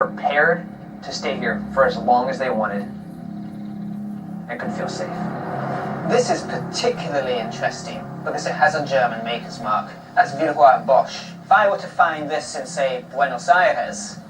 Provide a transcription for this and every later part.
prepared to stay here for as long as they wanted and could feel safe. This is particularly interesting because it has a German maker's mark. That's Villeroy Bosch. If I were to find this in, say, Buenos Aires,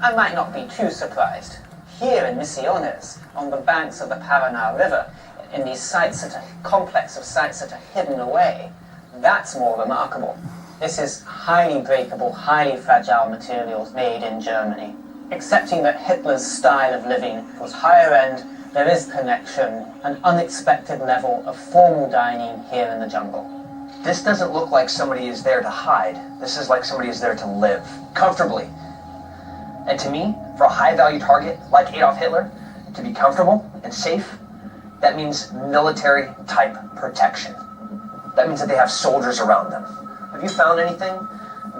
I might not be too surprised. Here in Misiones, on the banks of the Paraná River, in these sites that are complex of sites that are hidden away, that's more remarkable. This is highly breakable, highly fragile materials made in Germany. Accepting that Hitler's style of living was higher end, there is connection, an unexpected level of formal dining here in the jungle. This doesn't look like somebody is there to hide. This is like somebody is there to live comfortably. And to me, for a high-value target like Adolf Hitler, to be comfortable and safe, that means military-type protection. That means that they have soldiers around them. Have you found anything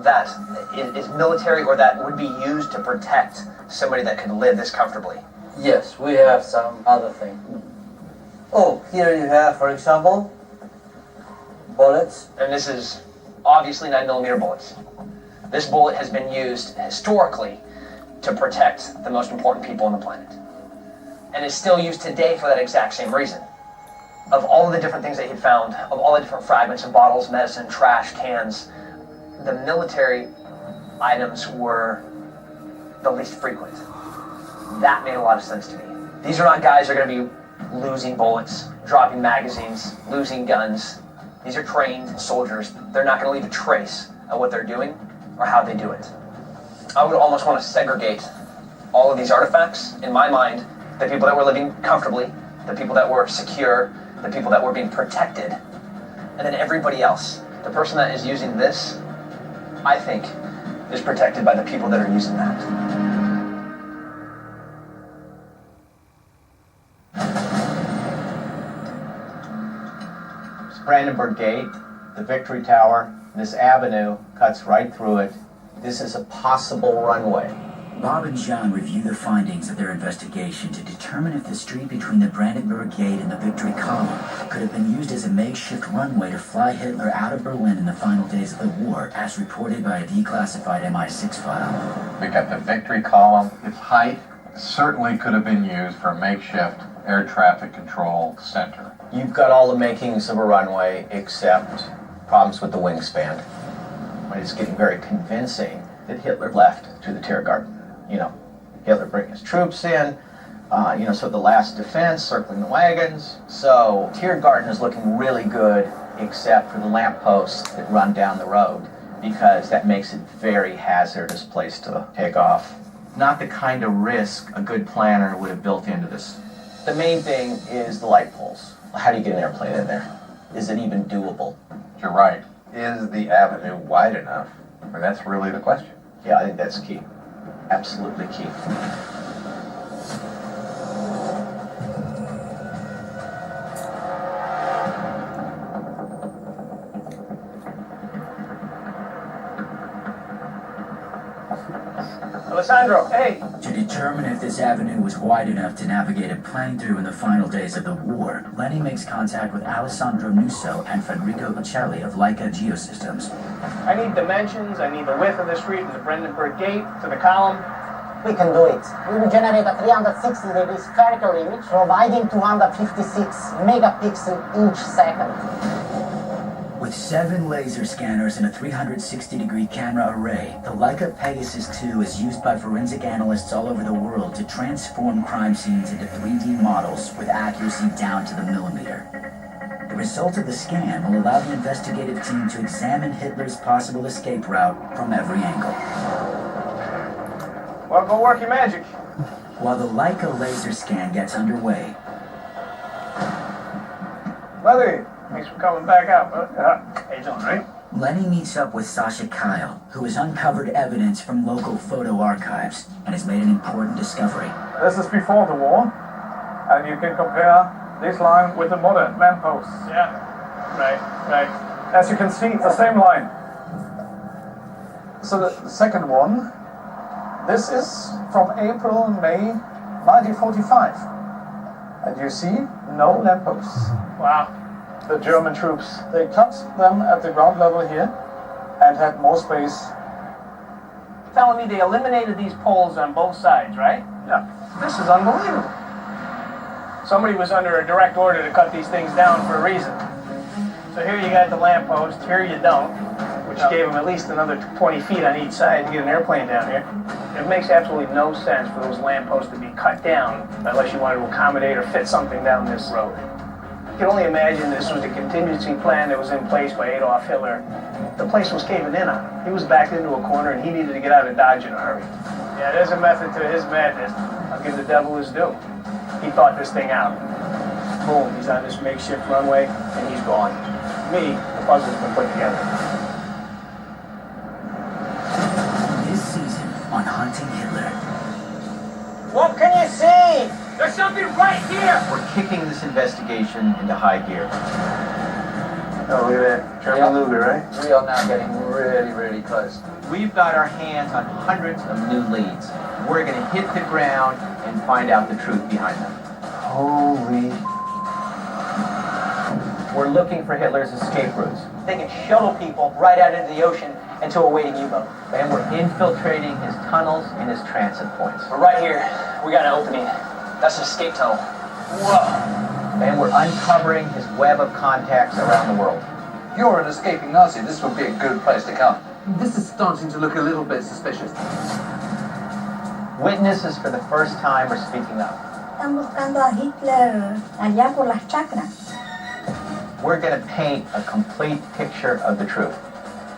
that is military or that would be used to protect somebody that could live this comfortably? Yes, we have some other thing. Oh, here you have, for example, bullets. And this is obviously 9mm bullets. This bullet has been used historically to protect the most important people on the planet. And is still used today for that exact same reason. Of all of the different things that he found, of all the different fragments of bottles, medicine, trash, cans, the military items were the least frequent. That made a lot of sense to me. These are not guys who are going to be losing bullets, dropping magazines, losing guns. These are trained soldiers. They're not going to leave a trace of what they're doing or how they do it. I would almost want to segregate all of these artifacts, in my mind, the people that were living comfortably, the people that were secure, the people that were being protected, and then everybody else. The person that is using this, I think, is protected by the people that are using that. Brandenburg Gate, the Victory Tower, this avenue cuts right through it. This is a possible runway. Bob and John review the findings of their investigation to determine if the street between the Brandenburg Gate and the Victory Column could have been used as a makeshift runway to fly Hitler out of Berlin in the final days of the war, as reported by a declassified MI6 file. We got the Victory Column. Its height certainly could have been used for a makeshift air traffic control center. You've got all the makings of a runway except problems with the wingspan. But it's getting very convincing that Hitler left to the Tiergarten. Hitler bring his troops in, so the last defense, circling the wagons. So Tiergarten is looking really good, except for the lampposts that run down the road, because that makes it a very hazardous place to take off. Not the kind of risk a good planner would have built into this. The main thing is the light poles. How do you get an airplane in there? Is it even doable? You're right. Is the avenue wide enough? I mean, that's really the question. Yeah, I think that's key. Absolutely key. Alessandro, hey! To determine if this avenue was wide enough to navigate a plane through in the final days of the war, Lenny makes contact with Alessandro Nusso and Federico Uccelli of Leica Geosystems. I need dimensions, I need the width of the street from the Brandenburg Gate to the column. We can do it. We will generate a 360-degree spherical image, providing 256 megapixel each second. With 7 laser scanners and a 360-degree camera array, the Leica Pegasus 2 is used by forensic analysts all over the world to transform crime scenes into 3D models with accuracy down to the millimeter. The result of the scan will allow the investigative team to examine Hitler's possible escape route from every angle. Well, go work your magic. While the Leica laser scan gets underway, Mother, thanks for coming back out, bud. How you doing, right? Lenny meets up with Sasha Kyle, who has uncovered evidence from local photo archives and has made an important discovery. This is before the war, and you can compare this line with the modern lampposts. Yeah, right. As you can see, it's the same line. So the second one, this is from April and May 1945. And you see no lampposts. Wow. The German troops, they cut them at the ground level here and had more space telling me they eliminated these poles on both sides, right? Yeah, this is unbelievable. Somebody was under a direct order to cut these things down for a reason. So here you got the lamppost, here you don't, which gave them at least another 20 feet on each side to get an airplane down here. It makes absolutely no sense for those lampposts to be cut down unless you wanted to accommodate or fit something down this road. You can only imagine this was the contingency plan that was in place by Adolf Hitler. The place was caving in on him. He was backed into a corner and he needed to get out of Dodge in a hurry. Yeah, there's a method to his madness. I'll give the devil his due. He thought this thing out. Boom, he's on this makeshift runway and he's gone. Me, the puzzle's been put together. This season on Hunting Hitler. What can you see? There's something right here! We're kicking this investigation into high gear. Oh, look at that. German Luger, right? We are now getting really, really close. We've got our hands on hundreds of new leads. We're going to hit the ground and find out the truth behind them. Holy. We're looking for Hitler's escape routes, They can shuttle people right out into the ocean into a waiting U-boat. and we're infiltrating his tunnels and his transit points. We're right here. We got an opening. That's an escape tunnel. Whoa! And we're uncovering his web of contacts around the world. You're an escaping Nazi. This would be a good place to come. This is starting to look a little bit suspicious. Witnesses for the first time are speaking up. Están buscando a Hitler allá por las chacras. We're going to paint a complete picture of the truth.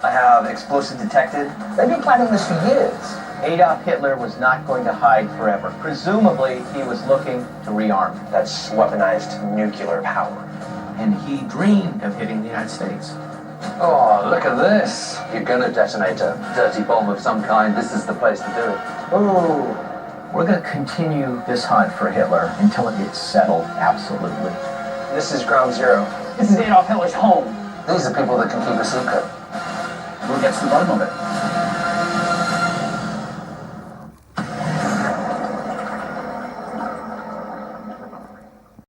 I have explosive detected. They've been planning this for years. Adolf Hitler was not going to hide forever. Presumably, he was looking to rearm. That's weaponized nuclear power. And he dreamed of hitting the United States. Oh, look at this. You're going to detonate a dirty bomb of some kind. This is the place to do it. Oh, we're going to continue this hunt for Hitler until it gets settled absolutely. This is ground zero. This is Adolf Hitler's home. These are people that can keep a secret. We'll get to the bottom of it.